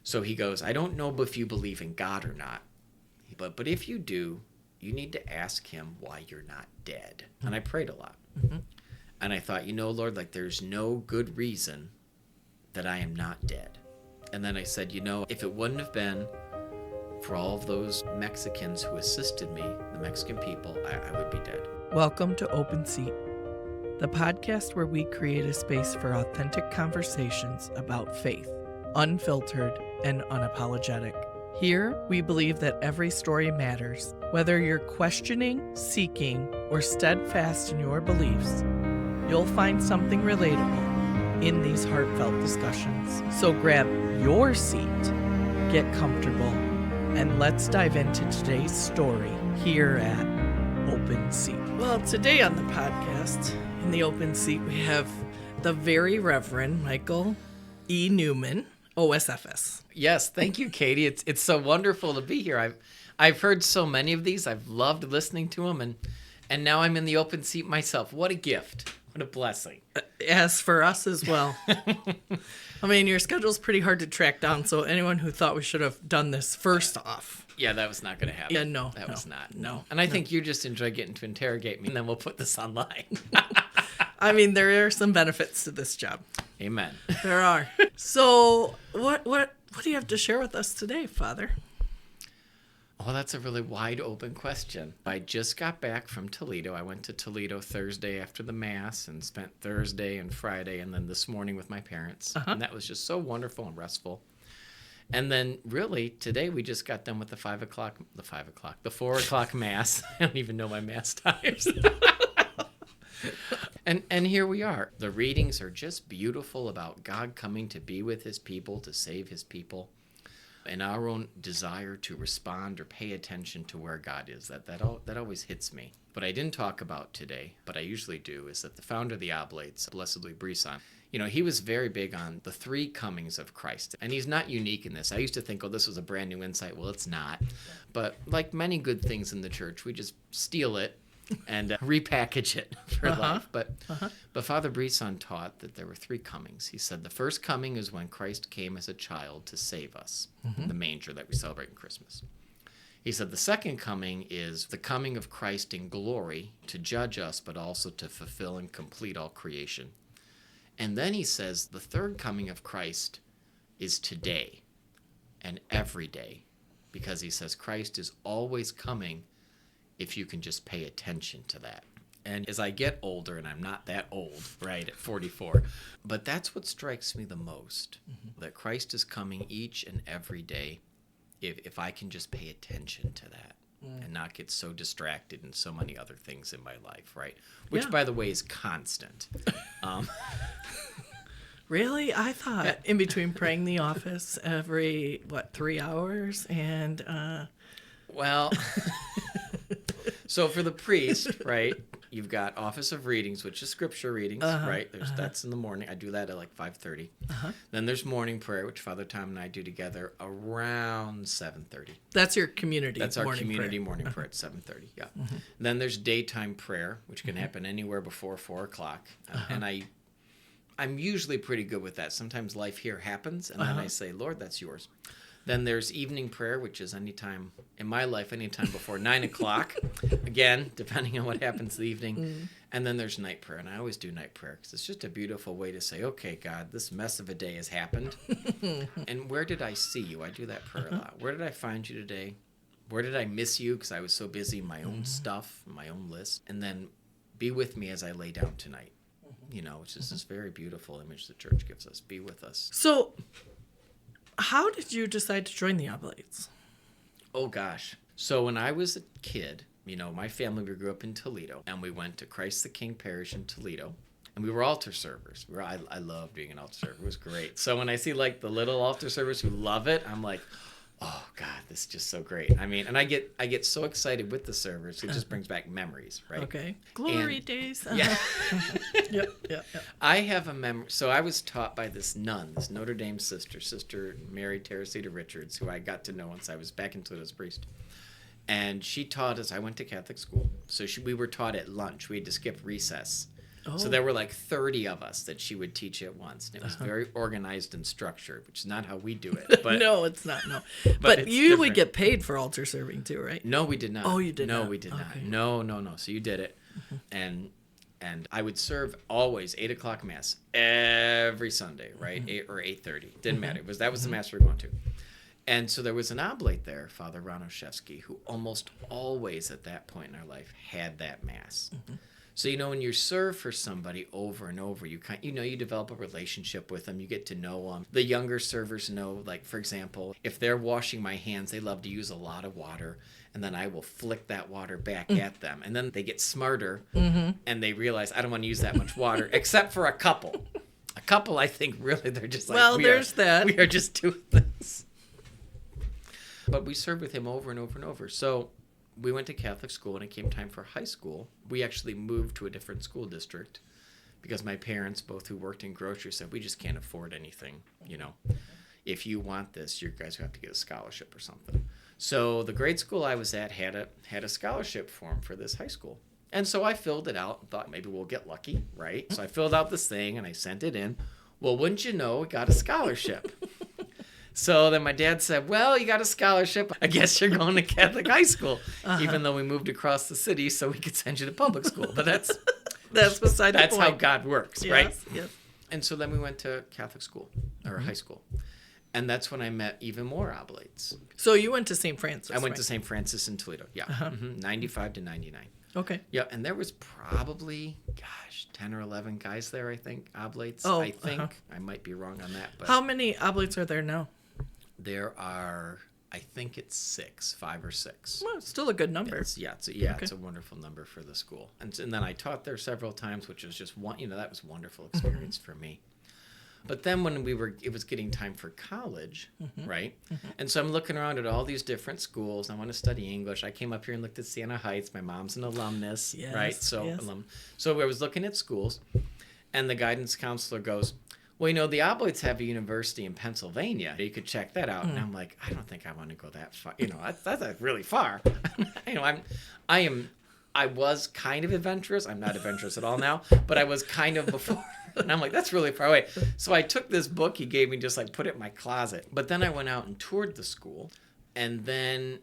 So he goes, I don't know if you believe in God or not, but if you do, you need to ask him why you're not dead. And I prayed a lot. Mm-hmm. And I thought, Lord, like there's no good reason that I am not dead. And then I said, if it wouldn't have been for all of those Mexicans who assisted me, the Mexican people, I would be dead. Welcome to Open Seat, the podcast where we create a space for authentic conversations about faith, unfiltered and unapologetic. Here, we believe that every story matters. Whether you're questioning, seeking, or steadfast in your beliefs, you'll find something relatable in these heartfelt discussions. So grab your seat, get comfortable, and let's dive into today's story here at Open Seat. Well, today on the podcast, in the Open Seat, we have the very Reverend Michael E. Newman, OSFS. Yes, thank you, Katie. It's so wonderful to be here. I've heard so many of these. I've loved listening to them, and now I'm in the Open Seat myself. What a gift. What a blessing. As for us as well. I mean, your schedule's pretty hard to track down, so anyone who thought we should have done this first off. Yeah, that was not going to happen. Yeah, no. That was not. No. And I think you just enjoy getting to interrogate me, and then we'll put this online. I mean, there are some benefits to this job. Amen. There are. So, what do you have to share with us today, Father? Oh, that's a really wide open question. I just got back from Toledo. I went to Toledo Thursday after the Mass and spent Thursday and Friday and then this morning with my parents. Uh-huh. And that was just so wonderful and restful. And then really today we just got done with the 4 o'clock Mass. I don't even know my Mass times. And here we are. The readings are just beautiful about God coming to be with his people, to save his people, and our own desire to respond or pay attention to where God is. That always hits me. What I didn't talk about today, but I usually do, is that the founder of the Oblates, Blessed Louis Brisson, he was very big on the three comings of Christ. And he's not unique in this. I used to think, this was a brand new insight. Well, it's not. But like many good things in the church, we just steal it and repackage it for life. But Father Brisson taught that there were three comings. He said the first coming is when Christ came as a child to save us, in the manger that we celebrate in Christmas. He said the second coming is the coming of Christ in glory to judge us, but also to fulfill and complete all creation. And then he says the third coming of Christ is today and every day, because he says Christ is always coming if you can just pay attention to that. And as I get older, and I'm not that old, right, at 44, but that's what strikes me the most, that Christ is coming each and every day if I can just pay attention to that and not get so distracted in so many other things in my life, right? Which, by the way, is constant. Really? I thought in between praying the office every, 3 hours and... Well... So for the priest, right, you've got Office of Readings, which is scripture readings, right? That's in the morning. I do that at like 5:30. Then there's morning prayer, which Father Tom and I do together around 7:30. That's your community. That's our community morning prayer at 7:30. Yeah. Then there's daytime prayer, which can happen anywhere before 4 o'clock, and I'm usually pretty good with that. Sometimes life here happens, and then I say, Lord, that's yours. Then there's evening prayer, which is anytime in my life, anytime before 9 o'clock. Again, depending on what happens in the evening. And then there's night prayer. And I always do night prayer because it's just a beautiful way to say, okay, God, this mess of a day has happened. And where did I see you? I do that prayer a lot. Where did I find you today? Where did I miss you because I was so busy in my own stuff, my own list? And then be with me as I lay down tonight, which is this very beautiful image the church gives us. Be with us. So... how did you decide to join the Oblates? Oh, gosh. So when I was a kid, my family, we grew up in Toledo, and we went to Christ the King Parish in Toledo, and we were altar servers. I love being an altar server. It was great. So when I see, like, the little altar servers who love it, I'm like, oh, God, this is just so great. I mean, and I get so excited with the servers. It just brings back memories, right? Okay. Glory days. Yeah. Yep. I have a memory. So I was taught by this nun, this Notre Dame Sister Mary Teresita Richards, who I got to know once I was back in Toledo as a priest. And she taught us, I went to Catholic school, so we were taught at lunch. We had to skip recess. So there were like 30 of us that she would teach at once. And it was very organized and structured, which is not how we do it. But No, it's not. No. But you different. would get paid for altar serving too, right? No, we did not. Oh, you did not? No, we did Okay. not. No. So you did it. And I would serve always 8 o'clock mass every Sunday, right? 8 or 8:30. Didn't matter. That was the mass we were going to. And so there was an oblate there, Father Ranoszewski, who almost always at that point in our life had that mass. So, when you serve for somebody over and over, you develop a relationship with them. You get to know them. The younger servers know, like, for example, if they're washing my hands, they love to use a lot of water, and then I will flick that water back at them. And then they get smarter, and they realize, I don't want to use that much water, except for a couple. A couple, I think, really, they're just like, well, there's that. We are just doing this. But we served with him over and over and over. So we went to Catholic school, and it came time for high school. We actually moved to a different school district because my parents, both who worked in grocery, said, we just can't afford anything. If you want this, you guys have to get a scholarship or something. So the grade school I was at had a scholarship form for this high school. And so I filled it out and thought maybe we'll get lucky, right? So I filled out this thing, and I sent it in. Well, wouldn't you know, I got a scholarship. So then my dad said, well, you got a scholarship. I guess you're going to Catholic high school, even though we moved across the city so we could send you to public school. But that's beside the point. That's how God works, right? Yes. And so then we went to Catholic school, or high school. And that's when I met even more oblates. So you went to St. Francis, I went to St. Francis in Toledo, 95 to 99. Okay. Yeah, and there was probably, 10 or 11 guys there, I think, oblates. Oh, I think. I might be wrong on that. But how many oblates are there now? there are, I think it's 5 or 6. Well, it's still a good number. It's a wonderful number for the school. And then I taught there several times, which was just one, that was a wonderful experience for me. But then when it was getting time for college, right? And so I'm looking around at all these different schools. I want to study English. I came up here and looked at Siena Heights. My mom's an alumnus, right? So, so I was looking at schools, and the guidance counselor goes, well, the Oblates have a university in Pennsylvania. You could check that out. And I'm like, I don't think I want to go that far. That's really far. I was kind of adventurous. I'm not adventurous at all now, but I was kind of before. And I'm like, that's really far away. So I took this book he gave me, just like put it in my closet. But then I went out and toured the school, and then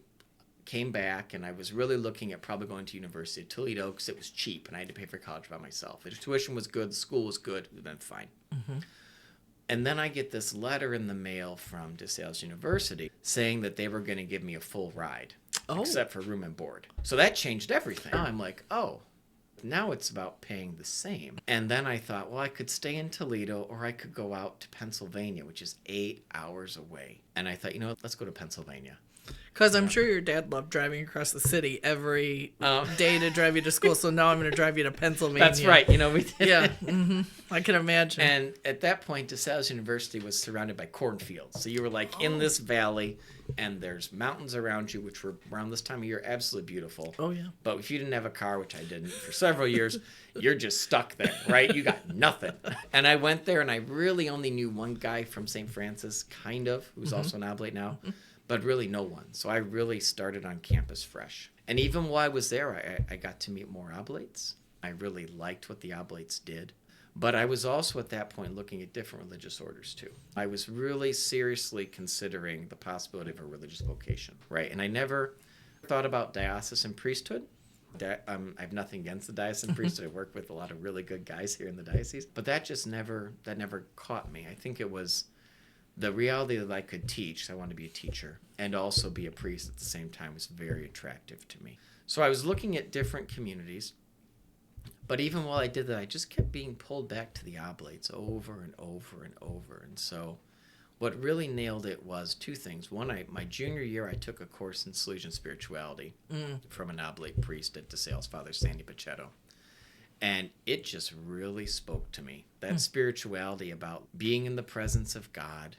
came back, and I was really looking at probably going to University of Toledo because it was cheap, and I had to pay for college by myself. The tuition was good. The school was good. It would have been fine. And then I get this letter in the mail from DeSales University saying that they were going to give me a full ride, except for room and board. So that changed everything. Now I'm like, now it's about paying the same. And then I thought, well, I could stay in Toledo, or I could go out to Pennsylvania, which is 8 hours away. And I thought, let's go to Pennsylvania. Because I'm sure your dad loved driving across the city every day to drive you to school. So now I'm going to drive you to Pennsylvania. That's right. We did. Yeah. I can imagine. And at that point, DeSales University was surrounded by cornfields. So you were like in this valley, and there's mountains around you, which were around this time of year absolutely beautiful. Oh, yeah. But if you didn't have a car, which I didn't for several years, you're just stuck there, right? You got nothing. And I went there, and I really only knew one guy from St. Francis, kind of, who's also an oblate now. But really no one. So I really started on campus fresh. And even while I was there, I got to meet more oblates. I really liked what the oblates did. But I was also at that point looking at different religious orders too. I was really seriously considering the possibility of a religious vocation, right? And I never thought about diocesan priesthood. I have nothing against the diocesan priesthood. I work with a lot of really good guys here in the diocese. But that just never caught me. I think it was the reality that I could teach, so I wanted to be a teacher, and also be a priest at the same time was very attractive to me. So I was looking at different communities, but even while I did that, I just kept being pulled back to the oblates over and over and over. And so what really nailed it was 2 things. One, my junior year, I took a course in Salesian spirituality from an oblate priest at DeSales, Father Sandy Pachetto. And it just really spoke to me. That spirituality about being in the presence of God,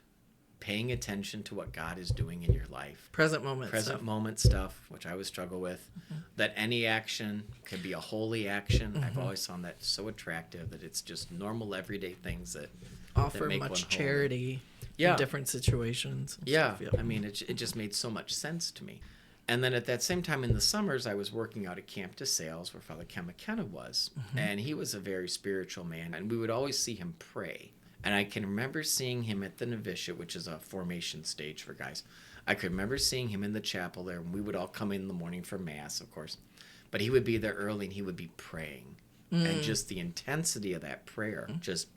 paying attention to what God is doing in your life. Present moment stuff, which I always struggle with. That any action can be a holy action. I've always found that so attractive, that it's just normal, everyday things that offer make much one charity in different situations. Yeah. I mean, it just made so much sense to me. And then at that same time in the summers, I was working out at Camp de Sales where Father Ken McKenna was. And he was a very spiritual man. And we would always see him pray. And I can remember seeing him at the novitiate, which is a formation stage for guys. I could remember seeing him in the chapel there. And we would all come in the morning for Mass, of course. But he would be there early and he would be praying. And just the intensity of that prayer,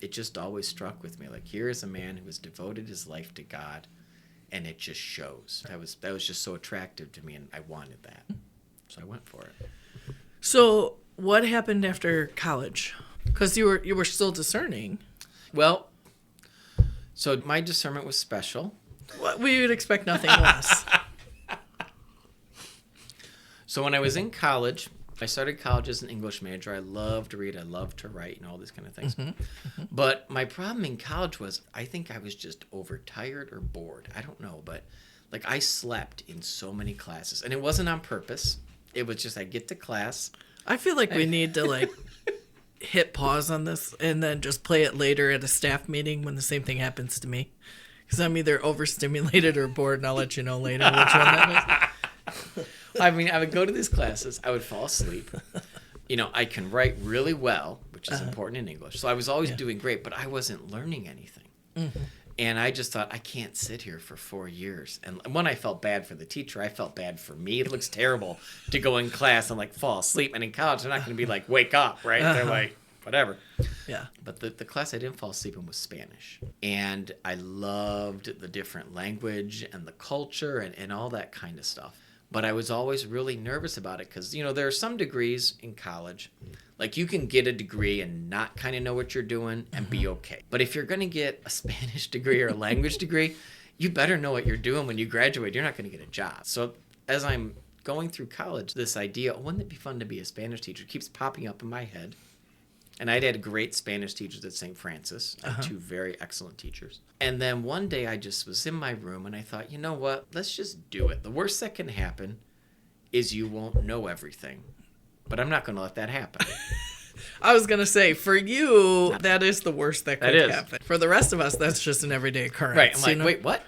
it just always struck with me. Like, here is a man who has devoted his life to God. And it just shows. That was just so attractive to me, and I wanted that. So I went for it. So what happened after college? Because you were still discerning. Well, so my discernment was special. Well, we would expect nothing less. So when I was in college, I started college as an English major. I loved to read. I loved to write and all these kind of things. But my problem in college was I think I was just overtired or bored. I don't know. But like I slept in so many classes. And it wasn't on purpose. It was just I get to class. I feel like we need to like hit pause on this and then just play it later at a staff meeting when the same thing happens to me. Because I'm either overstimulated or bored, and I'll let you know later which one that is. I mean, I would go to these classes. I would fall asleep. I can write really well, which is important in English. So I was always doing great, but I wasn't learning anything. And I just thought, I can't sit here for 4 years. And when I felt bad for the teacher, I felt bad for me. It looks terrible to go in class and, like, fall asleep. And in college, they're not going to be like, wake up, right? They're like, whatever. Yeah. But the class I didn't fall asleep in was Spanish. And I loved the different language and the culture and all that kind of stuff. But I was always really nervous about it because, there are some degrees in college, like you can get a degree and not kind of know what you're doing and be okay. But if you're going to get a Spanish degree or a language degree, you better know what you're doing when you graduate. You're not going to get a job. So as I'm going through college, this idea, wouldn't it be fun to be a Spanish teacher, keeps popping up in my head. And I'd had great Spanish teachers at St. Francis. I had 2 very excellent teachers. And then one day I just was in my room and I thought, you know what? Let's just do it. The worst that can happen is you won't know everything. But I'm not going to let that happen. I was going to say, for you, that is the worst that could happen. For the rest of us, that's just an everyday occurrence. Right. I'm like, wait, what?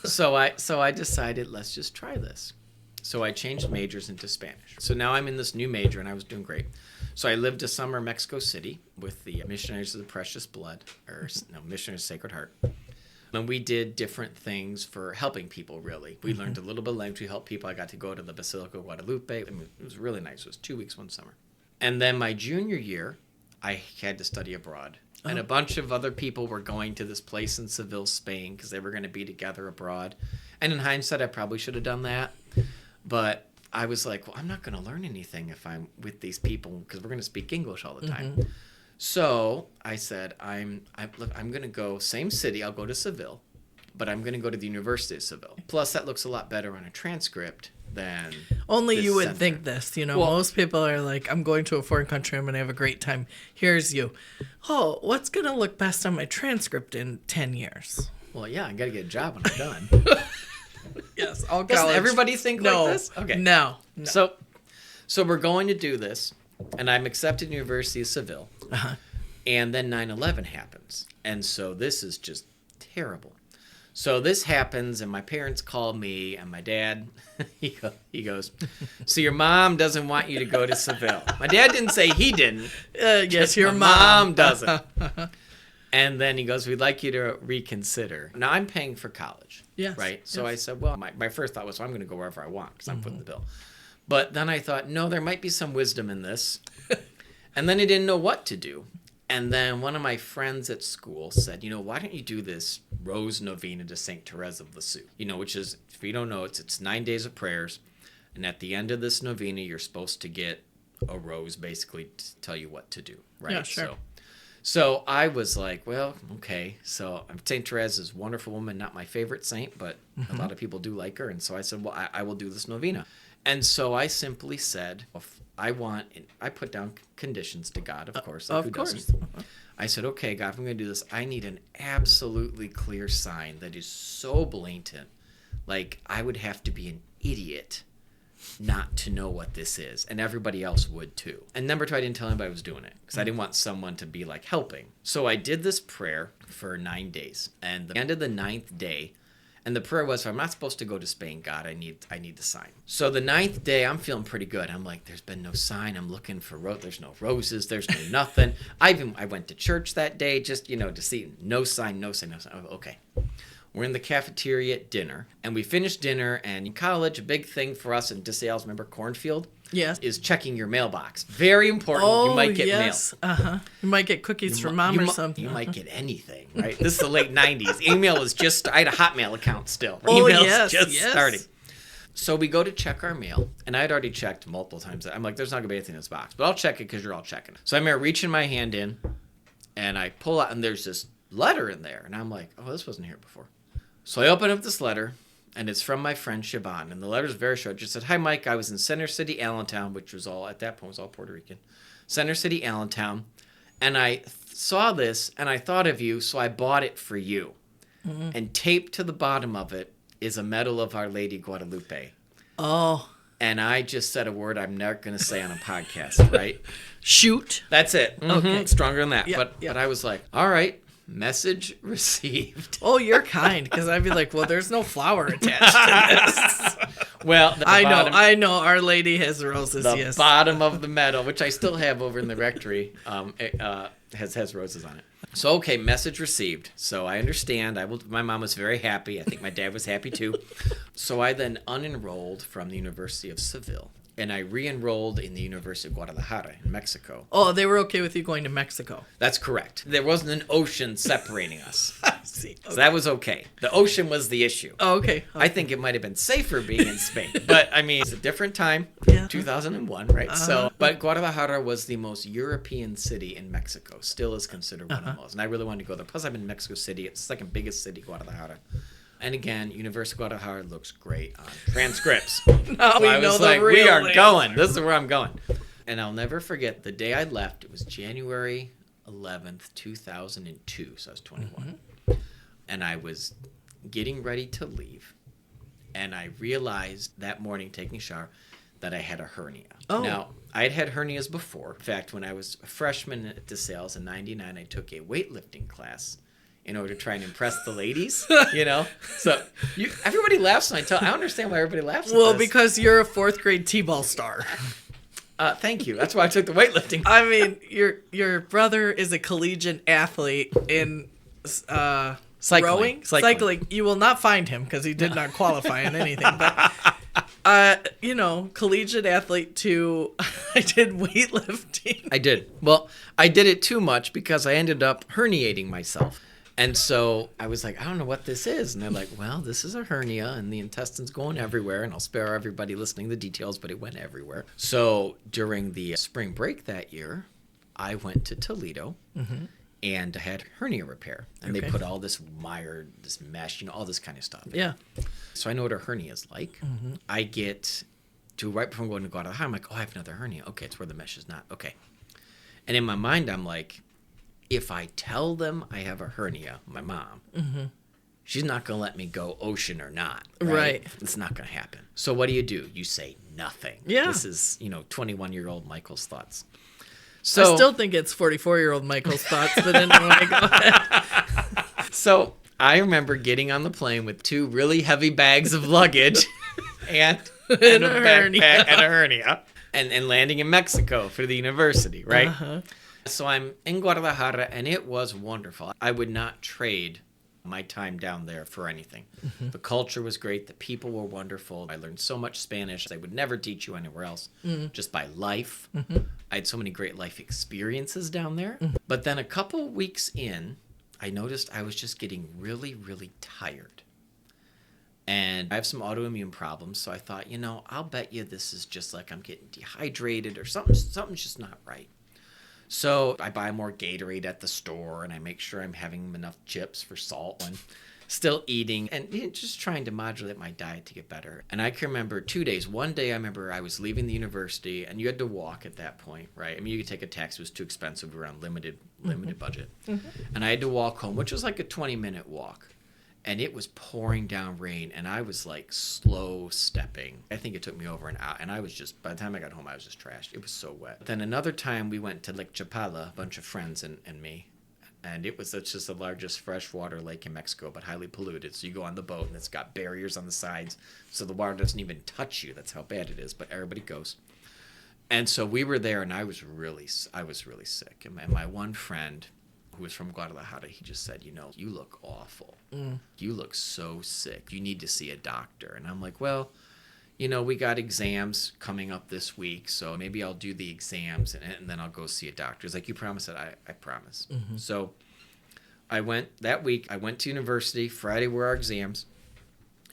So I decided, let's just try this. So I changed majors into Spanish. So now I'm in this new major and I was doing great. So I lived a summer in Mexico City with the Missionaries of the Precious Blood, Missionaries of Sacred Heart. And we did different things for helping people, really. We learned a little bit of language. We helped people. I got to go to the Basilica of Guadalupe. It was really nice. It was 2 weeks one summer. And then my junior year, I had to study abroad. And a bunch of other people were going to this place in Seville, Spain, because they were going to be together abroad. And in hindsight, I probably should have done that. But I was like, well, I'm not going to learn anything if I'm with these people because we're going to speak English all the time. So I said, I'm going to go same city. I'll go to Seville, but I'm going to go to the University of Seville. Plus, that looks a lot better on a transcript than only you would center. think this. Most people are like, I'm going to a foreign country. I'm going to have a great time. Here's you. Oh, what's going to look best on my transcript in 10 years? Well, yeah, I got to get a job when I'm done. Yes, all Doesn't college. everybody think like this? Okay. No. So we're going to do this, and I'm accepted in the University of Seville, and then 9/11 happens, and so this is just terrible. So this happens, and my parents call me, and my dad, he goes, so your mom doesn't want you to go to Seville. My dad didn't say he didn't. Yes, your mom doesn't. And then he goes, we'd like you to reconsider. Now, I'm paying for college, right? So I said, well, my first thought was, well, I'm going to go wherever I want because I'm putting the bill. But then I thought, no, there might be some wisdom in this. And then I didn't know what to do. And then one of my friends at school said, why don't you do this Rose Novena to St. Therese of Lisieux? Which is, if you don't know, it's 9 days of prayers. And at the end of this novena, you're supposed to get a rose basically to tell you what to do, right? Yeah, sure. So I was like, well, okay. So St. Therese is a wonderful woman, not my favorite saint, but a lot of people do like her. And so I said, well, I will do this novena. And so I simply said, I put down conditions to God, of course. Like, who doesn't? I said, okay, God, if I'm going to do this, I need an absolutely clear sign that is so blatant. Like, I would have to be an idiot not to know what this is, and everybody else would too. And number 2, I didn't tell anybody I was doing it because I didn't want someone to be like helping. So I did this prayer for 9 days, and the end of the 9th day, And the prayer was, I'm not supposed to go to Spain, God. I need the sign. So the 9th day, I'm feeling pretty good. I'm like, there's been no sign. I'm looking for there's no roses. There's no nothing. I went to church that day just, to see. No sign, no sign, no sign. Okay. We're in the cafeteria at dinner. And we finished dinner. And in college, a big thing for us in DeSales, remember cornfield? Yes. Is checking your mailbox. Very important. You might get mail. You might get cookies from mom or something. You might get anything, right? This is the late 90s. Email was I had a Hotmail account still. Oh, Email's starting. So we go to check our mail, and I had already checked multiple times. I'm like, there's not going to be anything in this box, but I'll check it because you're all checking it. So I'm reaching my hand in, and I pull out, and there's this letter in there. And I'm like, oh, this wasn't here before. So I open up this letter. And it's from my friend Siobhan. And the letter's very short. It just said, hi, Mike. I was in Center City, Allentown, which was at that point, was all Puerto Rican. Center City, Allentown. And I saw this, and I thought of you, so I bought it for you. Mm-hmm. And taped to the bottom of it is a medal of Our Lady Guadalupe. Oh. And I just said a word I'm not going to say on a podcast, right? Shoot. That's it. Mm-hmm. Okay. Stronger than that. Yeah, but I was like, all right. Message received. Oh, you're kind, because I'd be like, well, there's no flower attached to this. Well, I know. Our Lady has roses, the bottom of the medal, which I still have over in the rectory, has roses on it. So, okay, message received. So I understand. My mom was very happy. I think my dad was happy too. So I then unenrolled from the University of Seville. And I re-enrolled in the University of Guadalajara in Mexico. Oh, they were okay with you going to Mexico. That's correct. There wasn't an ocean separating us. I see. Okay. So that was okay. The ocean was the issue. Oh, okay. I think it might have been safer being in Spain. But, I mean, it's a different time. Yeah. 2001, right? But Guadalajara was the most European city in Mexico. Still is considered one of the most. And I really wanted to go there. Plus, I've been in Mexico City. It's the second biggest city, Guadalajara. And again, University of Guadalajara looks great on transcripts. Now we know the real we are answer. going. This is where I'm going. And I'll never forget the day I left. It was January 11th, 2002. So I was 21. Mm-hmm. And I was getting ready to leave. And I realized that morning, taking a shower, that I had a hernia. Oh. Now, I had hernias before. In fact, when I was a freshman at DeSales in 99, I took a weightlifting class in order to try and impress the ladies, So everybody laughs when I understand why everybody laughs at Well, this. because you're a 4th grade T-ball star. Thank you. That's why I took the weightlifting. I mean, your brother is a collegiate athlete in Cycling. Cycling. You will not find him because he did not qualify in anything. But, collegiate athlete too. I did weightlifting. I did. Well, I did it too much because I ended up herniating myself. And so I was like, I don't know what this is. And they're like, well, this is a hernia and the intestine's going everywhere. And I'll spare everybody listening the details, but it went everywhere. So during the spring break that year, I went to Toledo and had hernia repair. And they put all this wire, this mesh, all this kind of stuff. Yeah. So I know what a hernia is like. Mm-hmm. I get to right before I'm going to Guadalajara, I'm like, oh, I have another hernia. Okay, it's where the mesh is not. Okay. And in my mind, I'm like, if I tell them I have a hernia, my mom, she's not going to let me go ocean or not. Right? It's not going to happen. So what do? You say nothing. Yeah. This is, 21-year-old Michael's thoughts. So I still think it's 44-year-old Michael's thoughts, but anyway, go ahead. So I remember getting on the plane with 2 really heavy bags of luggage and a backpack and a hernia and landing in Mexico for the university, right? So I'm in Guadalajara, and it was wonderful. I would not trade my time down there for anything. The culture was great. The people were wonderful. I learned so much Spanish I would never teach you anywhere else, just by life. I had so many great life experiences down there. But then a couple weeks in, I noticed I was just getting really, really tired. And I have some autoimmune problems, so I thought, I'll bet you this is just like I'm getting dehydrated or something's just not right. So I buy more Gatorade at the store, and I make sure I'm having enough chips for salt when still eating, and just trying to modulate my diet to get better. And I can remember 2 days. One day I remember I was leaving the university, and you had to walk at that point, right? I mean, you could take a taxi. It was too expensive. We were on limited budget. And I had to walk home, which was like a 20-minute walk. And it was pouring down rain, and I was like slow stepping. I think it took me over an hour, and I was just, by the time I got home, I was just trashed. It was so wet. Then another time we went to Lake Chapala, a bunch of friends and me, And it's just the largest freshwater lake in Mexico, but highly polluted. So you go on the boat, and it's got barriers on the sides, so the water doesn't even touch you. That's how bad it is, but everybody goes. And so we were there, and I was really sick. And my one friend, who was from Guadalajara, he just said, you look awful. You look so sick. You need to see a doctor. And I'm like, well, we got exams coming up this week, so maybe I'll do the exams and then I'll go see a doctor. He's like, you promise that? I promise. Mm-hmm. So I went to university. Friday were our exams,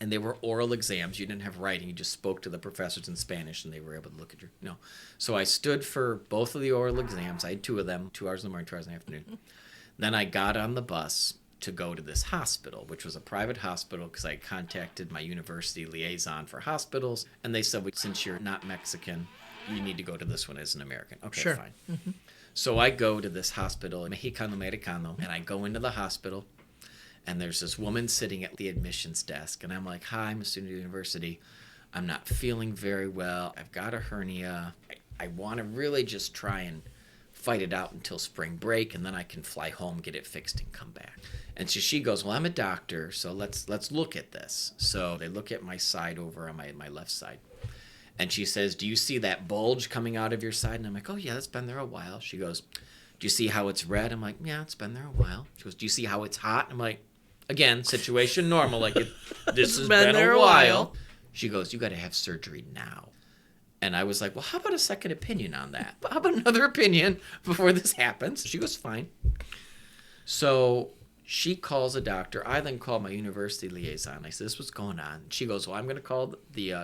and they were oral exams. You didn't have writing. You just spoke to the professors in Spanish, and they were able to look at your. So I stood for both of the oral exams. I had 2 of them, 2 hours in the morning, 2 hours in the afternoon. Mm-hmm. Then I got on the bus to go to this hospital, which was a private hospital, because I contacted my university liaison for hospitals, and they said, since you're not Mexican, you need to go to this one as an American. Okay, sure. Fine. Mm-hmm. So I go to this hospital, Mexicano Americano, and I go into the hospital, and there's this woman sitting at the admissions desk, and I'm like, hi, I'm a student at the university. I'm not feeling very well. I've got a hernia. I want to really just try and fight it out until spring break, and then I can fly home, get it fixed, and come back. And so she goes, well, I'm a doctor, so let's look at this. So they look at my side over on my left side. And she says, do you see that bulge coming out of your side? And I'm like, oh, yeah, that's been there a while. She goes, do you see how it's red? I'm like, yeah, it's been there a while. She goes, do you see how it's hot? I'm like, again, situation normal. Like, this has been there a while. She goes, you got to have surgery now. And I was like, well, how about a second opinion on that? How about another opinion before this happens? She goes, fine. So she calls a doctor. I then call my university liaison. I said, this is what's going on. She goes, well, I'm going to call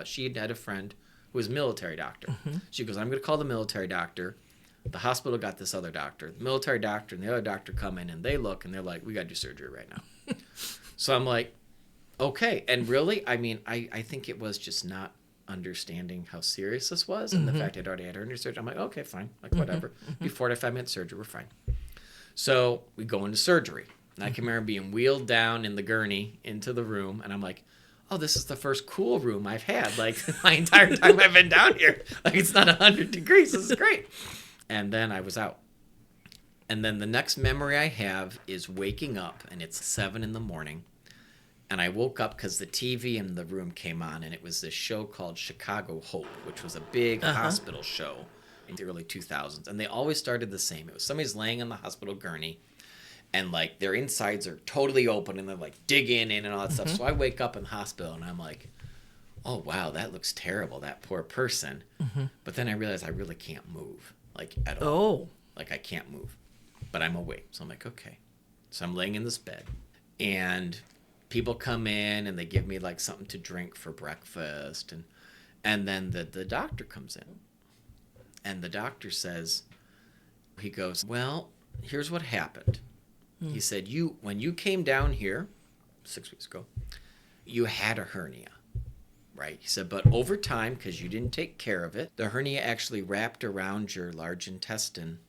she had a friend who was a military doctor. Mm-hmm. She goes, I'm going to call the military doctor. The hospital got this other doctor. The military doctor and the other doctor come in, and they look, and they're like, we got to do surgery right now. So I'm like, okay. And really, I mean, I think it was just not understanding how serious this was, and the fact I'd already had hernia surgery. I'm like, okay, fine, like whatever. Be 45-minute surgery, we're fine. So we go into surgery, and I can remember being wheeled down in the gurney into the room, and I'm like, oh, this is the first cool room I've had, like, my entire time I've been down here. Like, it's not 100 degrees, this is great. And then I was out. And then the next memory I have is waking up, and it's 7 a.m, and I woke up because the TV in the room came on, and it was this show called Chicago Hope, which was a big hospital show in the early 2000s. And they always started the same. It was somebody's laying on the hospital gurney, and, like, their insides are totally open, and they're, like, digging in and all that stuff. So I wake up in the hospital, and I'm like, oh, wow, that looks terrible, that poor person. But then I realized I really can't move, like, at all. Oh. Like, I can't move. But I'm awake. So I'm like, okay. So I'm laying in this bed, and people come in, and they give me, like, something to drink for breakfast, and then the doctor comes in, and the doctor says, he goes, well, here's what happened. He said, when you came down here 6 weeks ago, you had a hernia, right? He said, but over time, because you didn't take care of it, the hernia actually wrapped around your large intestine,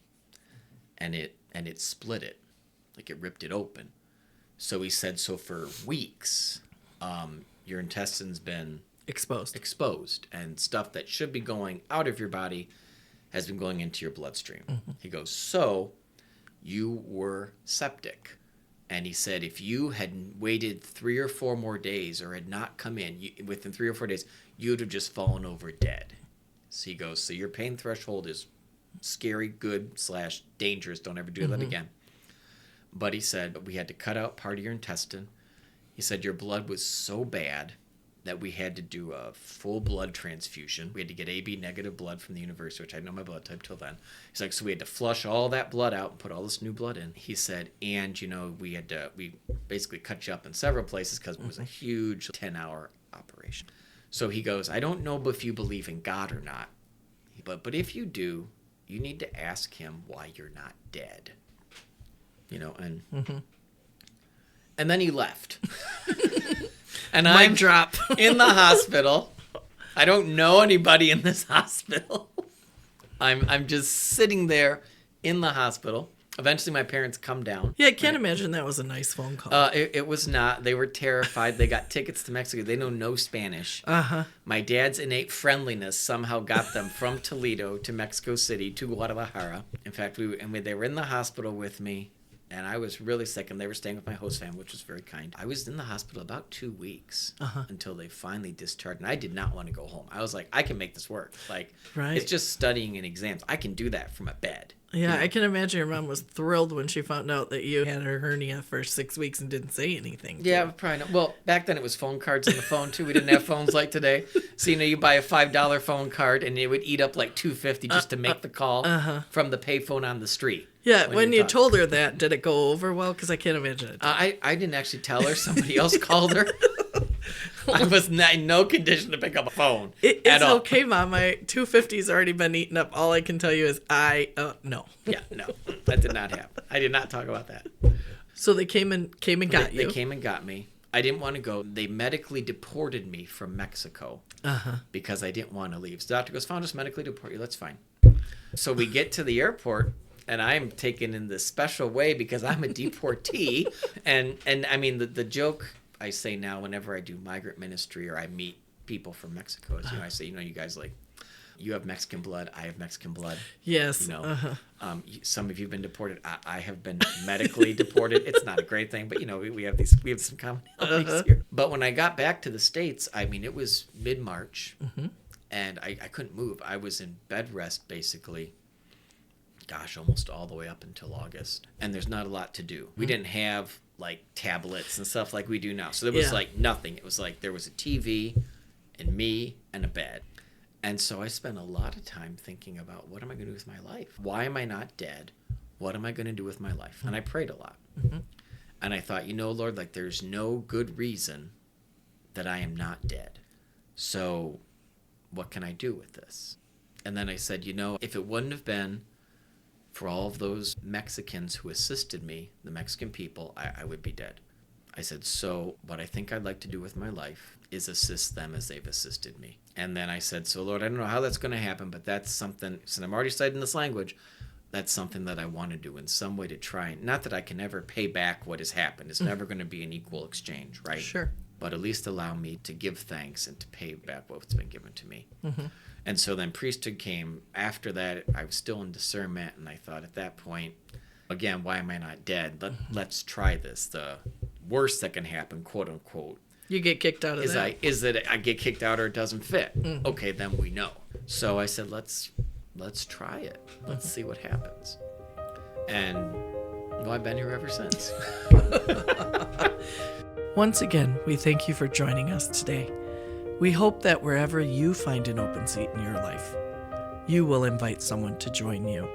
and it split it, like it ripped it open. So he said, so for weeks, your intestine's been exposed, and stuff that should be going out of your body has been going into your bloodstream. He goes, so you were septic. And he said, if you had waited 3 or 4 more days or had not come in within 3 or 4 days, you'd have just fallen over dead. So he goes, so your pain threshold is scary, good / dangerous. Don't ever do that again. But he said, we had to cut out part of your intestine. He said your blood was so bad that we had to do a full blood transfusion. We had to get AB negative blood from the university, which I didn't know my blood type till then. He's like, so we had to flush all that blood out and put all this new blood in. He said, and, we basically cut you up in several places because it was a huge 10-hour operation. So he goes, I don't know if you believe in God or not, but if you do, you need to ask him why you're not dead. And then he left. And I'm drop in the hospital. I don't know anybody in this hospital. I'm just sitting there in the hospital. Eventually, my parents come down. Yeah, I can't imagine that was a nice phone call. It was not. They were terrified. They got tickets to Mexico. They know no Spanish. My dad's innate friendliness somehow got them from Toledo to Mexico City to Guadalajara. In fact, they were in the hospital with me. and I was really sick, and they were staying with my host family, which was very kind. I was in the hospital about 2 weeks until they finally discharged, and I did not want to go home. I was like, I can make this work. Like, it's just studying and exams. I can do that from a bed. Yeah, I can imagine your mom was thrilled when she found out that you had her hernia for 6 weeks and didn't say anything. Yeah, probably not. Well, back then it was phone cards on the phone, too. We didn't have phones like today. So, you buy a $5 phone card, and it would eat up like $2.50 just to make the call from the payphone on the street. Yeah, when you told her that, did it go over well? Because I can't imagine it. I didn't actually tell her. Somebody else called her. I was in no condition to pick up a phone. It's okay, Mom. My $2.50's already been eaten up. All I can tell you is no. Yeah, no, that did not happen. I did not talk about that. So they came and got you. They came and got me. I didn't want to go. They medically deported me from Mexico because I didn't want to leave. So the doctor goes, "Fine, just medically deport you. That's fine." So we get to the airport, and I'm taken in this special way because I'm a deportee. and I mean, the joke I say now whenever I do migrant ministry or I meet people from Mexico is, I say, you guys, like, you have Mexican blood, I have Mexican blood. Yes. Some of you have been deported. I have been medically deported. It's not a great thing, but we have some commonalities here. But when I got back to the States, I mean, it was mid-March, and I couldn't move. I was in bed rest basically. Gosh, almost all the way up until August. And there's not a lot to do. We didn't have like tablets and stuff like we do now. So there was like nothing. It was like there was a TV and me and a bed. And so I spent a lot of time thinking about, what am I going to do with my life? Why am I not dead? What am I going to do with my life? And I prayed a lot. And I thought, Lord, like, there's no good reason that I am not dead. So what can I do with this? And then I said, if it wouldn't have been for all of those Mexicans who assisted me, the Mexican people, I would be dead. I said, so what I think I'd like to do with my life is assist them as they've assisted me. And then I said, so Lord, I don't know how that's going to happen, but that's something, since I'm already studying this language, that's something that I want to do in some way to try. Not that I can ever pay back what has happened. It's never going to be an equal exchange, right? Sure. But at least allow me to give thanks and to pay back what's been given to me. And so then priesthood came. After that, I was still in discernment, and I thought at that point, again, why am I not dead? Let's try this. The worst that can happen, quote unquote, you get kicked out of that. Is that I get kicked out or it doesn't fit. Okay, then we know. So I said, let's try it. Let's see what happens. And I've been here ever since. Once again, we thank you for joining us today. We hope that wherever you find an open seat in your life, you will invite someone to join you.